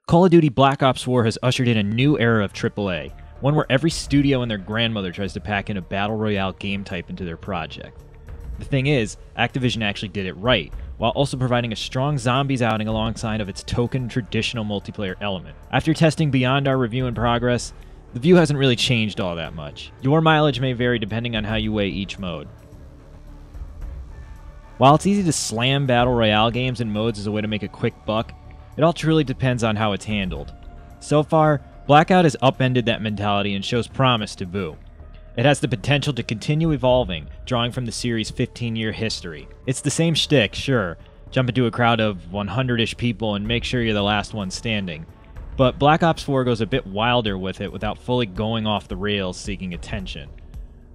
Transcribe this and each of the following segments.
Call of Duty Black Ops 4 has ushered in a new era of AAA, one where every studio and their grandmother tries to pack in a battle royale game type into their project. The thing is, Activision actually did it right, while also providing a strong zombies outing alongside of its token traditional multiplayer element. After testing beyond our review in progress, the view hasn't really changed all that much. Your mileage may vary depending on how you weigh each mode. While it's easy to slam battle royale games and modes as a way to make a quick buck, it all truly depends on how it's handled. So far, Blackout has upended that mentality and shows promise to boot. It has the potential to continue evolving, drawing from the series' 15-year history. It's the same shtick, sure. Jump into a crowd of 100-ish people and make sure you're the last one standing. But Black Ops 4 goes a bit wilder with it without fully going off the rails seeking attention.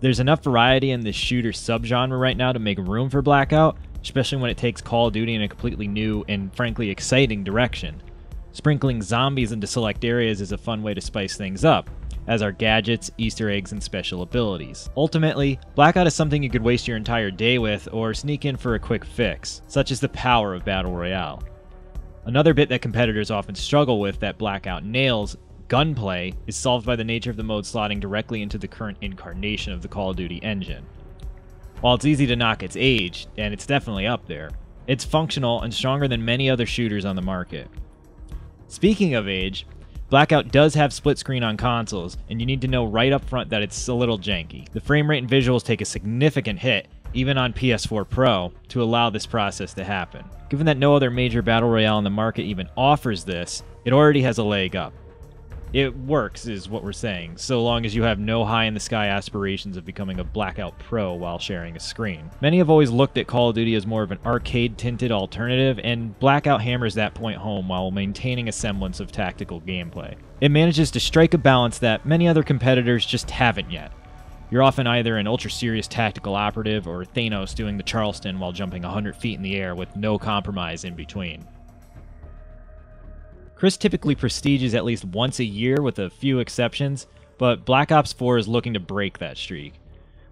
There's enough variety in this shooter subgenre right now to make room for Blackout, especially when it takes Call of Duty in a completely new and frankly exciting direction. Sprinkling zombies into select areas is a fun way to spice things up, as are gadgets, Easter eggs, and special abilities. Ultimately, Blackout is something you could waste your entire day with or sneak in for a quick fix, such as the power of Battle Royale. Another bit that competitors often struggle with that Blackout nails, gunplay, is solved by the nature of the mode slotting directly into the current incarnation of the Call of Duty engine. While it's easy to knock its age, and it's definitely up there, it's functional and stronger than many other shooters on the market. Speaking of age, Blackout does have split screen on consoles, and you need to know right up front that it's a little janky. The frame rate and visuals take a significant hit, even on PS4 Pro, to allow this process to happen. Given that no other major battle royale in the market even offers this, it already has a leg up. It works, is what we're saying, so long as you have no high-in-the-sky aspirations of becoming a Blackout Pro while sharing a screen. Many have always looked at Call of Duty as more of an arcade-tinted alternative, and Blackout hammers that point home while maintaining a semblance of tactical gameplay. It manages to strike a balance that many other competitors just haven't yet. You're often either an ultra-serious tactical operative or Thanos doing the Charleston while jumping 100 feet in the air with no compromise in between. Chris typically prestiges at least once a year with a few exceptions, but Black Ops 4 is looking to break that streak.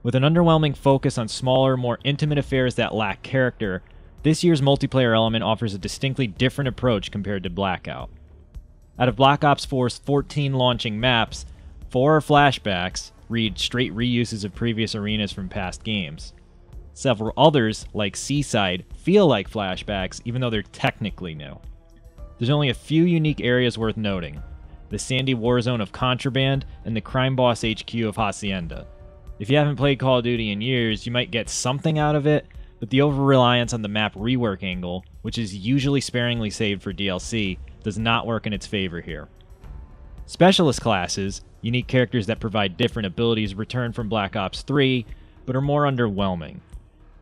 With an underwhelming focus on smaller, more intimate affairs that lack character, this year's multiplayer element offers a distinctly different approach compared to Blackout. Out of Black Ops 4's 14 launching maps, 4 are flashbacks, read straight reuses of previous arenas from past games. Several others, like Seaside, feel like flashbacks even though they're technically new. There's only a few unique areas worth noting: the sandy warzone of Contraband and the crime boss HQ of Hacienda. If you haven't played Call of Duty in years, you might get something out of it, but the over-reliance on the map rework angle, which is usually sparingly saved for DLC, does not work in its favor here. Specialist classes, unique characters that provide different abilities, return from Black Ops 3, but are more underwhelming.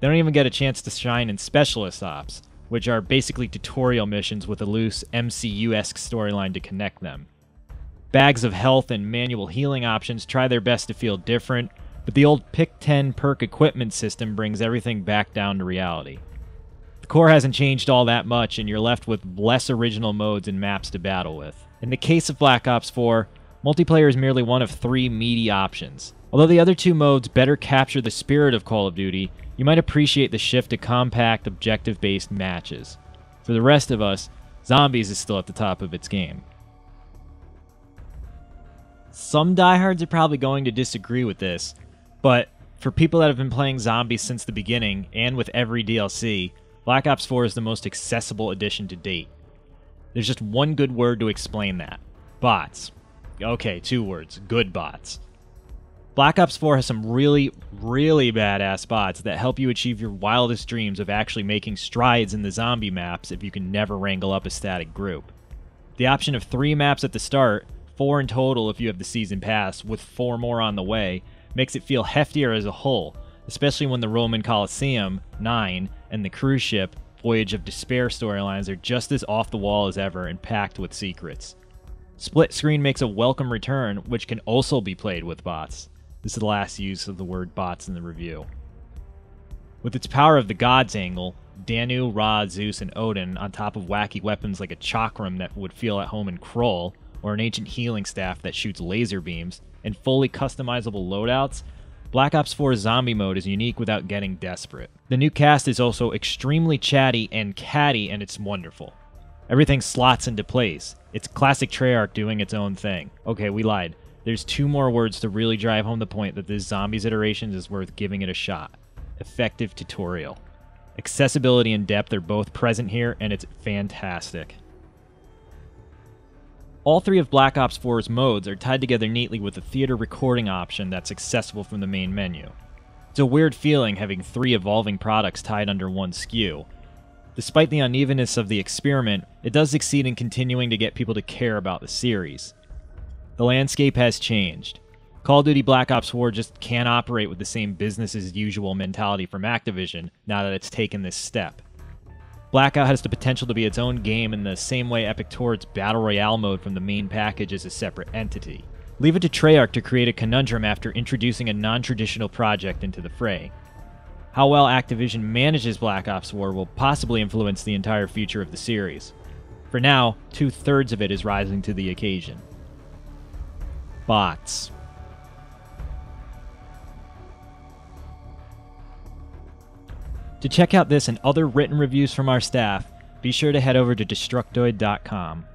They don't even get a chance to shine in Specialist Ops, which are basically tutorial missions with a loose MCU-esque storyline to connect them. Bags of health and manual healing options try their best to feel different, but the old Pick 10 perk equipment system brings everything back down to reality. The core hasn't changed all that much, and you're left with less original modes and maps to battle with. In the case of Black Ops 4, multiplayer is merely one of 3 meaty options. Although the other 2 modes better capture the spirit of Call of Duty, you might appreciate the shift to compact, objective-based matches. For the rest of us, Zombies is still at the top of its game. Some diehards are probably going to disagree with this, but for people that have been playing Zombies since the beginning, and with every DLC, Black Ops 4 is the most accessible addition to date. There's just one good word to explain that: bots. Okay, 2 words: good bots. Black Ops 4 has some really badass bots that help you achieve your wildest dreams of actually making strides in the zombie maps if you can never wrangle up a static group. The option of 3 maps at the start, 4 in total if you have the season pass, with 4 more on the way, makes it feel heftier as a whole, especially when the Roman Colosseum, 9, and the cruise ship, Voyage of Despair storylines are just as off the wall as ever and packed with secrets. Split screen makes a welcome return, which can also be played with bots. This is the last use of the word bots in the review. With its power of the gods angle, Danu, Ra, Zeus, and Odin, on top of wacky weapons like a chakram that would feel at home in Krull, or an ancient healing staff that shoots laser beams, and fully customizable loadouts, Black Ops 4's zombie mode is unique without getting desperate. The new cast is also extremely chatty and catty, and it's wonderful. Everything slots into place. It's classic Treyarch doing its own thing. Okay, we lied. There's 2 more words to really drive home the point that this Zombies Iterations is worth giving it a shot. Effective tutorial. Accessibility and depth are both present here, and it's fantastic. All 3 of Black Ops 4's modes are tied together neatly with a theater recording option that's accessible from the main menu. It's a weird feeling having 3 evolving products tied under one SKU. Despite the unevenness of the experiment, it does succeed in continuing to get people to care about the series. The landscape has changed. Call of Duty Black Ops 4 just can't operate with the same business-as-usual mentality from Activision now that it's taken this step. Blackout has the potential to be its own game in the same way Epic tore its Battle Royale mode from the main package as a separate entity. Leave it to Treyarch to create a conundrum after introducing a non-traditional project into the fray. How well Activision manages Black Ops 4 will possibly influence the entire future of the series. For now, 2/3 of it is rising to the occasion. Bots. To check out this and other written reviews from our staff, be sure to head over to Destructoid.com.